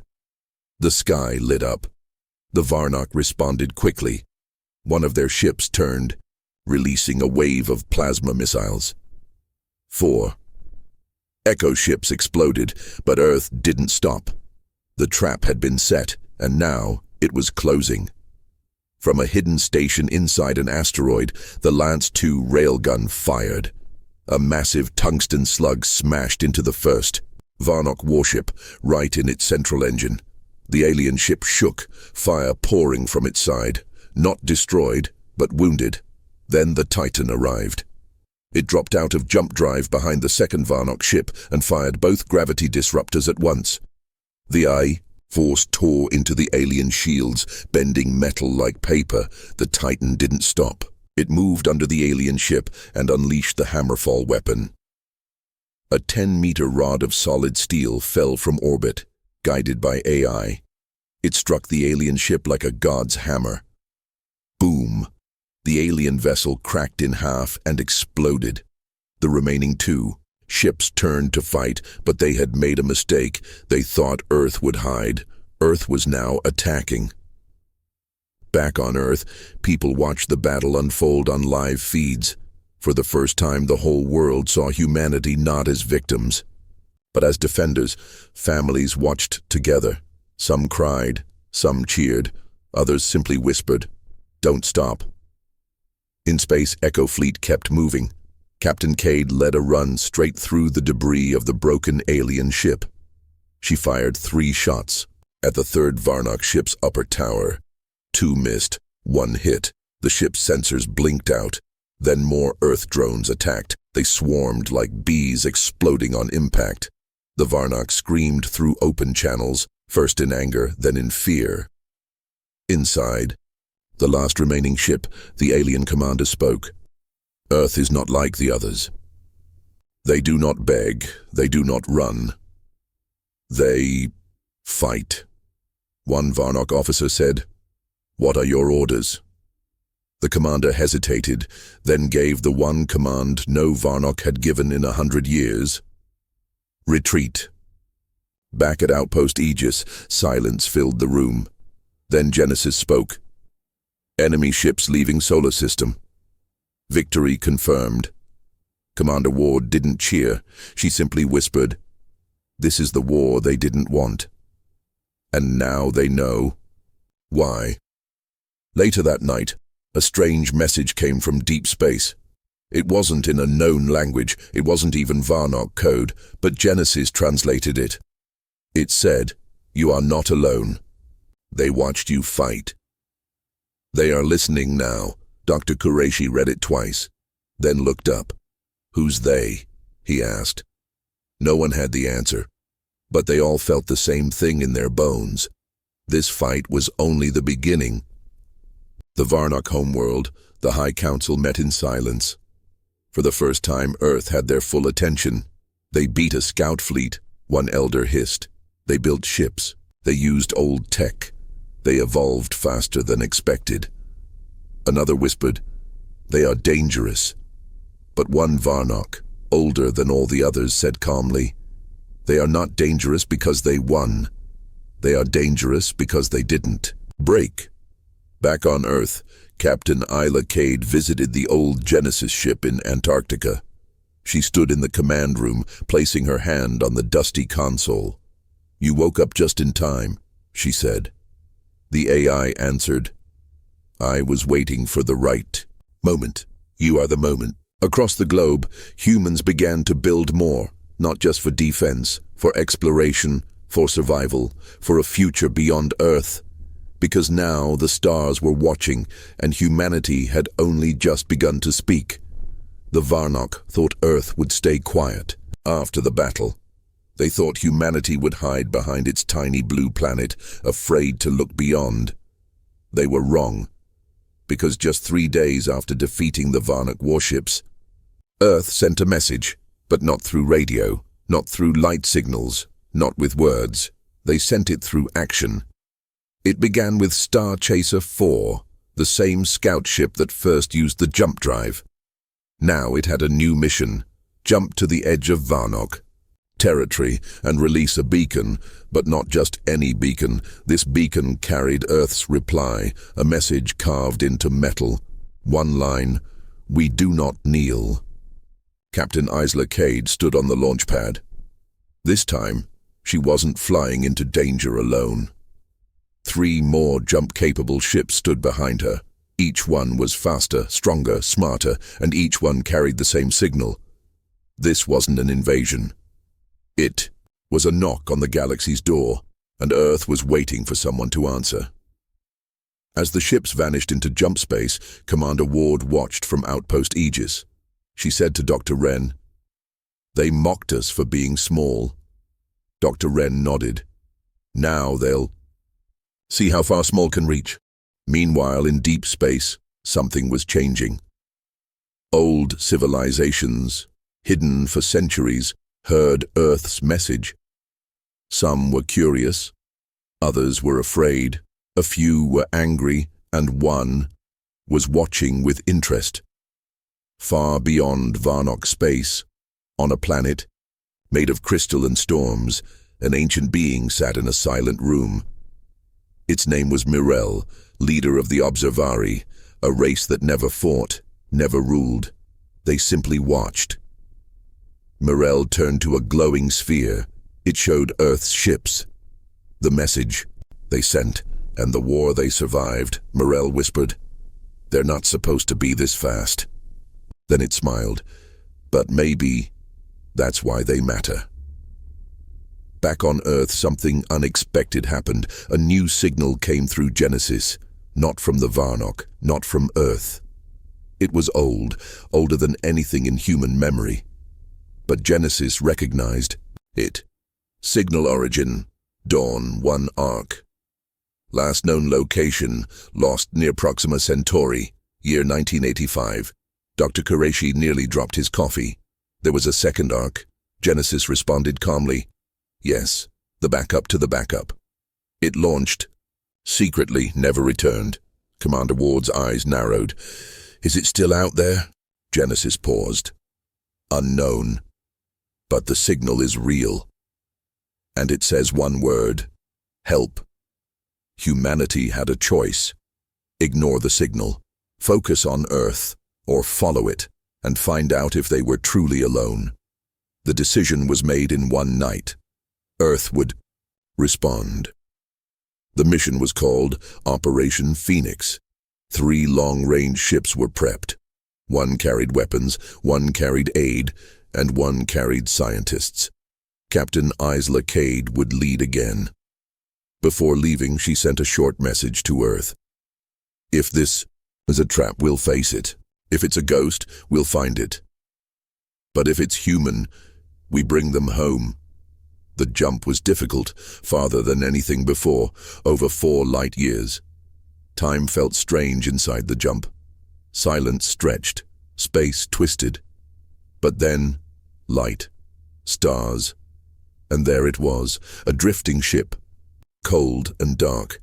[SPEAKER 1] The sky lit up. The Varnock responded quickly. One of their ships turned, releasing a wave of plasma missiles. 4. Echo ships exploded, but Earth didn't stop. The trap had been set, and now it was closing. From a hidden station inside an asteroid, the Lance II railgun fired. A massive tungsten slug smashed into the first Varnock warship, right in its central engine. The alien ship shook, fire pouring from its side. Not destroyed, but wounded. Then the Titan arrived. It dropped out of jump drive behind the second Varnock ship and fired both gravity disruptors at once. The I-Force tore into the alien shields, bending metal like paper. The Titan didn't stop. It moved under the alien ship and unleashed the Hammerfall weapon. A 10-meter rod of solid steel fell from orbit, guided by AI. It struck the alien ship like a god's hammer. Boom! The alien vessel cracked in half and exploded. The remaining 2 ships turned to fight, but they had made a mistake. They thought Earth would hide. Earth was now attacking. Back on Earth, people watched the battle unfold on live feeds. For the first time, the whole world saw humanity not as victims, but as defenders. Families watched together. Some cried, some cheered, others simply whispered, "Don't stop." In space, Echo Fleet kept moving. Captain Cade led a run straight through the debris of the broken alien ship. She fired 3 shots at the third Varnock ship's upper tower. 2 missed, 1 hit. The ship's sensors blinked out. Then more Earth drones attacked. They swarmed like bees, exploding on impact. The Varnock screamed through open channels, first in anger, then in fear. Inside, the last remaining ship, the alien commander spoke. "Earth is not like the others. They do not beg, they do not run. They fight." One Varnock officer said, "What are your orders?" The commander hesitated, then gave the one command no Varnock had given in 100 years. "Retreat." Back at Outpost Aegis, silence filled the room. Then Genesis spoke. "Enemy ships leaving solar system." Victory confirmed. Commander Ward didn't cheer. She simply whispered, "This is the war they didn't want. And now they know why." Later that night, a strange message came from deep space. It wasn't in a known language, it wasn't even Varnock code, but Genesis translated it. It said, "You are not alone. They watched you fight. They are listening now." Dr. Qureshi read it twice, then looked up. "Who's they?" he asked. No one had the answer, but they all felt the same thing in their bones. This fight was only the beginning. The Varnock homeworld, the High Council met in silence. For the first time, Earth had their full attention. They beat a scout fleet, one elder hissed. They built ships. They used old tech. They evolved faster than expected. Another whispered, "They are dangerous." But one Varnock, older than all the others, said calmly, "They are not dangerous because they won. They are dangerous because they didn't." Break. Back on Earth, Captain Isla Cade visited the old Genesis ship in Antarctica. She stood in the command room, placing her hand on the dusty console. "You woke up just in time," she said. The AI answered, "I was waiting for the right moment. You are the moment." Across the globe, humans began to build more, not just for defense, for exploration, for survival, for a future beyond Earth. Because now the stars were watching, and humanity had only just begun to speak. The Varnock thought Earth would stay quiet after the battle. They thought humanity would hide behind its tiny blue planet, afraid to look beyond. They were wrong. Because just 3 days after defeating the Varnock warships, Earth sent a message, but not through radio, not through light signals, not with words. They sent it through action. It began with Star Chaser 4, the same scout ship that first used the jump drive. Now it had a new mission, jump to the edge of Varnok territory and release a beacon, but not just any beacon. This beacon carried Earth's reply, a message carved into metal. One line, "We do not kneel." Captain Isla Cade stood on the launch pad. This time, she wasn't flying into danger alone. 3 more jump-capable ships stood behind her. Each one was faster, stronger, smarter, and each one carried the same signal. This wasn't an invasion. It was a knock on the galaxy's door, and Earth was waiting for someone to answer. As the ships vanished into jump space, Commander Ward watched from Outpost Aegis. She said to Dr. Wren, "They mocked us for being small." Dr. Wren nodded. "Now they'll see how far small can reach." Meanwhile, in deep space, something was changing. Old civilizations, hidden for centuries, heard Earth's message. Some were curious, others were afraid, a few were angry, and one was watching with interest. Far beyond Varnok space, on a planet made of crystal and storms, an ancient being sat in a silent room. Its name was Mirel, leader of the Observari, a race that never fought, never ruled. They simply watched. Mirel turned to a glowing sphere. It showed Earth's ships. The message they sent and the war they survived, Mirel whispered. "They're not supposed to be this fast." Then it smiled. "But maybe that's why they matter." Back on Earth, something unexpected happened. A new signal came through Genesis, not from the Varnok, not from Earth. It was old, older than anything in human memory. But Genesis recognized it. Signal origin, Dawn 1 Arc. Last known location, lost near Proxima Centauri, year 1985. Dr. Qureshi nearly dropped his coffee. There was a second arc. Genesis responded calmly. Yes, the backup to the backup. It launched. Secretly, never returned. Commander Ward's eyes narrowed. Is it still out there? Genesis paused. Unknown. But the signal is real. And it says one word. Help. Humanity had a choice. Ignore the signal. Focus on Earth, or follow it, and find out if they were truly alone. The decision was made in one night. Earth would respond. The mission was called Operation Phoenix. 3 long-range ships were prepped. 1 carried weapons, 1 carried aid, and 1 carried scientists. Captain Isla Cade would lead again. Before leaving, she sent a short message to Earth. If this is a trap, we'll face it. If it's a ghost, we'll find it. But if it's human, we bring them home. The jump was difficult, farther than anything before, over 4 light years. Time felt strange inside the jump. Silence stretched, space twisted. But then, light, stars, and there it was, a drifting ship, cold and dark.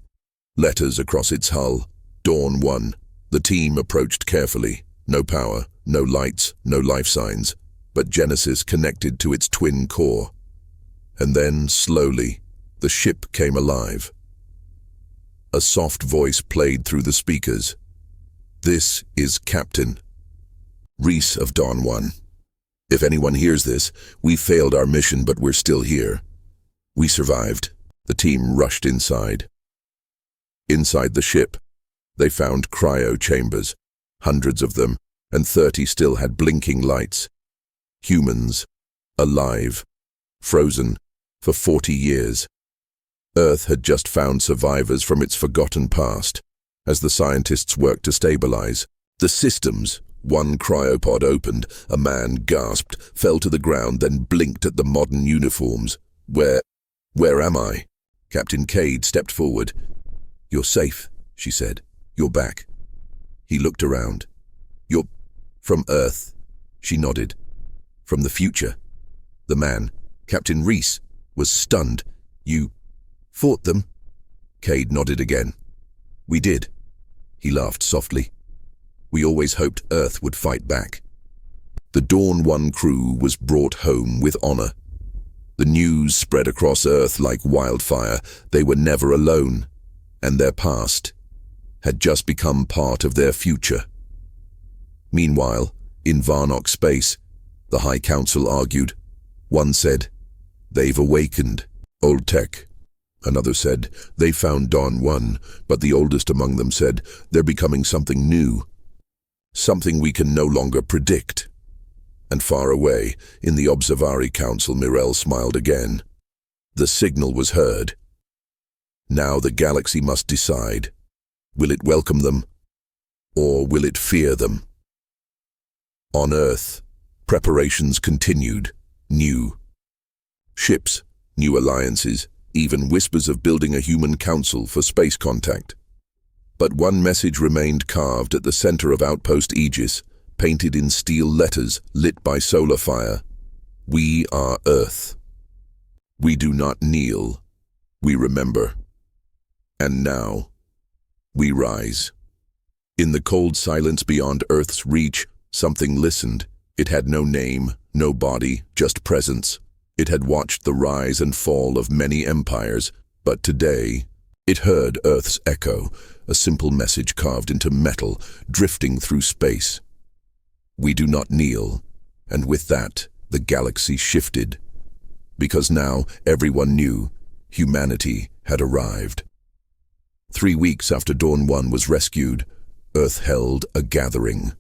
[SPEAKER 1] Letters across its hull, Dawn 1. The team approached carefully. No power, no lights, no life signs, but Genesis connected to its twin core. And then, slowly, the ship came alive. A soft voice played through the speakers. This is Captain Reese of Dawn 1. If anyone hears this, we failed our mission, but we're still here. We survived. The team rushed inside. Inside the ship, they found cryo chambers, hundreds of them, and 30 still had blinking lights. Humans, alive, frozen, for 40 years. Earth had just found survivors from its forgotten past. As the scientists worked to stabilize the systems, one cryopod opened, a man gasped, fell to the ground, then blinked at the modern uniforms. Where am I? Captain Cade stepped forward. You're safe, she said. You're back. He looked around. You're from Earth, she nodded. From the future. The man, Captain Reese, was stunned. You fought them? Cade nodded again. We did. He laughed softly. We always hoped Earth would fight back. The Dawn 1 crew was brought home with honor. The news spread across Earth like wildfire. They were never alone, and their past had just become part of their future. Meanwhile, in Varnock space, the High Council argued. One said, "They've awakened. Old tech." Another said, "They found Dawn 1, but the oldest among them said, they're becoming something new. Something we can no longer predict." And far away, in the Observatory Council, Mirel smiled again. The signal was heard. Now the galaxy must decide. Will it welcome them, or will it fear them? On Earth, preparations continued. New ships, new alliances, even whispers of building a human council for space contact. But one message remained carved at the center of Outpost Aegis, painted in steel letters lit by solar fire. We are Earth. We do not kneel. We remember. And now, we rise. In the cold silence beyond Earth's reach, something listened. It had no name, no body, just presence. It had watched the rise and fall of many empires, but today, it heard Earth's echo, a simple message carved into metal, drifting through space. We do not kneel, and with that, the galaxy shifted. Because now, everyone knew, humanity had arrived. 3 weeks after Dawn 1 was rescued, Earth held a gathering.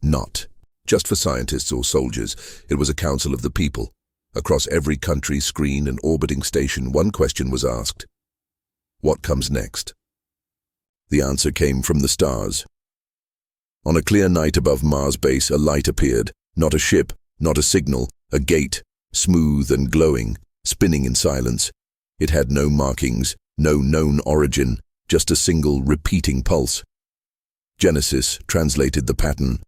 [SPEAKER 1] Not just for scientists or soldiers, it was a council of the people. Across every country, screen, and orbiting station, one question was asked. What comes next? The answer came from the stars. On a clear night above Mars base, a light appeared. Not a ship, not a signal, a gate, smooth and glowing, spinning in silence. It had no markings, no known origin, just a single repeating pulse. Genesis translated the pattern.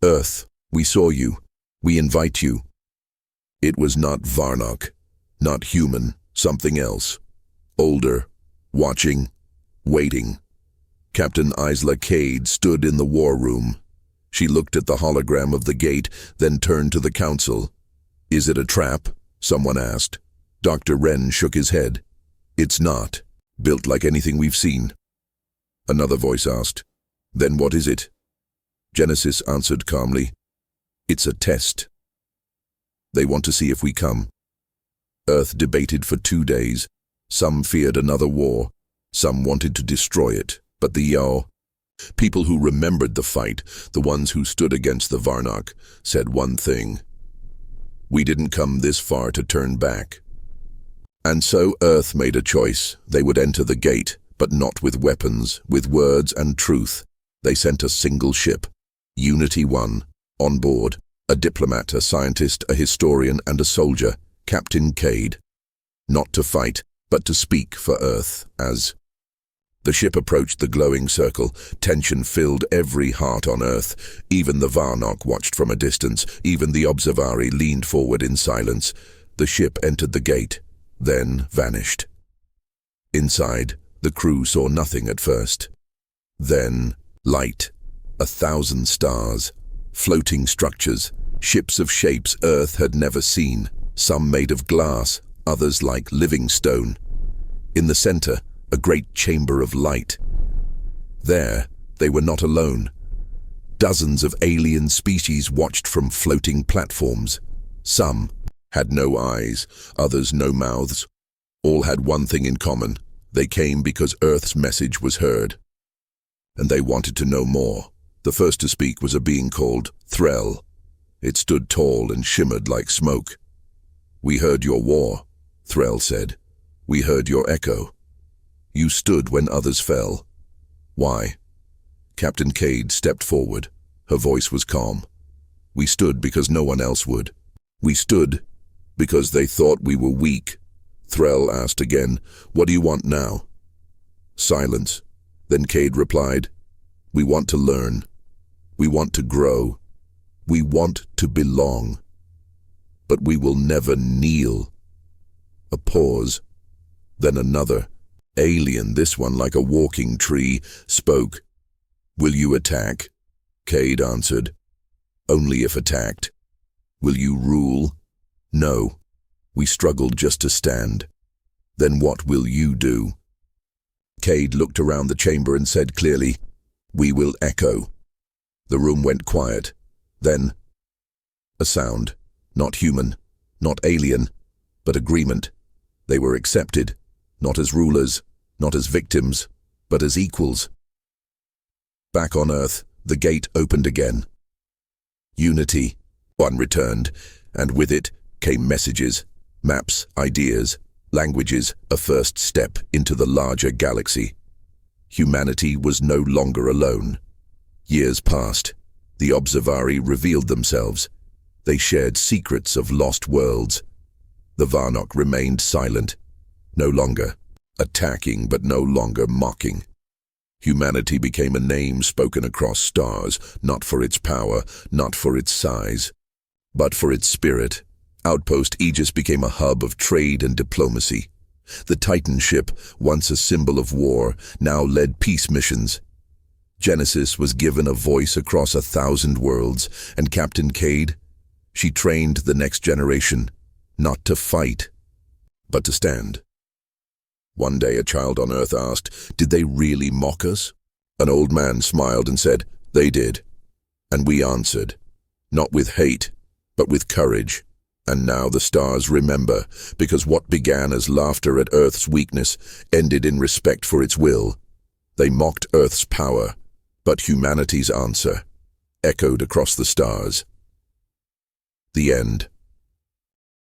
[SPEAKER 1] Earth, we saw you. We invite you. It was not Varnock, not human, something else. Older, watching, waiting. Captain Isla Cade stood in the war room. She looked at the hologram of the gate, then turned to the council. Is it a trap? Someone asked. Dr. Wren shook his head. It's not. Built like anything we've seen. Another voice asked. Then what is it? Genesis answered calmly. It's a test. They want to see if we come. Earth debated for 2 days. Some feared another war. Some wanted to destroy it. But the people who remembered the fight, the ones who stood against the Varnock, said one thing. We didn't come this far to turn back. And so Earth made a choice. They would enter the gate, but not with weapons, with words and truth. They sent a single ship, Unity 1, on board, a diplomat, a scientist, a historian, and a soldier, Captain Cade. Not to fight, but to speak for Earth as... The ship approached the glowing circle. Tension filled every heart on Earth. Even the Varnock watched from a distance. Even the Observatory leaned forward in silence. The ship entered the gate, then vanished. Inside, the crew saw nothing at first. Then, light, 1,000 stars, floating structures, ships of shapes Earth had never seen, some made of glass, others like living stone. In the center, a great chamber of light. There, they were not alone. Dozens of alien species watched from floating platforms. Some had no eyes, others no mouths. All had one thing in common. They came because Earth's message was heard. And they wanted to know more. The first to speak was a being called Threll. It stood tall and shimmered like smoke. We heard your war, Threll said. We heard your echo. You stood when others fell. Why? Captain Cade stepped forward. Her voice was calm. We stood because no one else would. We stood because they thought we were weak. Threll asked again, what do you want now? Silence. Then Cade replied, we want to learn. We want to grow. We want to belong. But we will never kneel. A pause. Then another. Alien, this one like a walking tree, spoke. Will you attack? Cade answered. only if attacked. Will you rule? No. We struggled just to stand. Then what will you do? Cade looked around the chamber and said clearly, "We will echo." The room went quiet. Then, a sound. Not human, not alien, but agreement. They were accepted, not as rulers, not as victims, but as equals. Back on Earth, the gate opened again. Unity, one returned, and with it came messages, maps, ideas, languages, a first step into the larger galaxy. Humanity was no longer alone. Years passed. The Observari revealed themselves. They shared secrets of lost worlds. The Varnok remained silent, no longer attacking but no longer mocking. Humanity became a name spoken across stars, not for its power, not for its size, but for its spirit. Outpost Aegis became a hub of trade and diplomacy. The Titan ship, once a symbol of war, now led peace missions. Genesis was given a voice across 1,000 worlds, and Captain Cade, she trained the next generation, not to fight, but to stand. One day a child on Earth asked, "Did they really mock us?" An old man smiled and said, "They did." And we answered, not with hate, but with courage. And now the stars remember, because what began as laughter at Earth's weakness ended in respect for its will. They mocked Earth's power, but humanity's answer echoed across the stars. The end.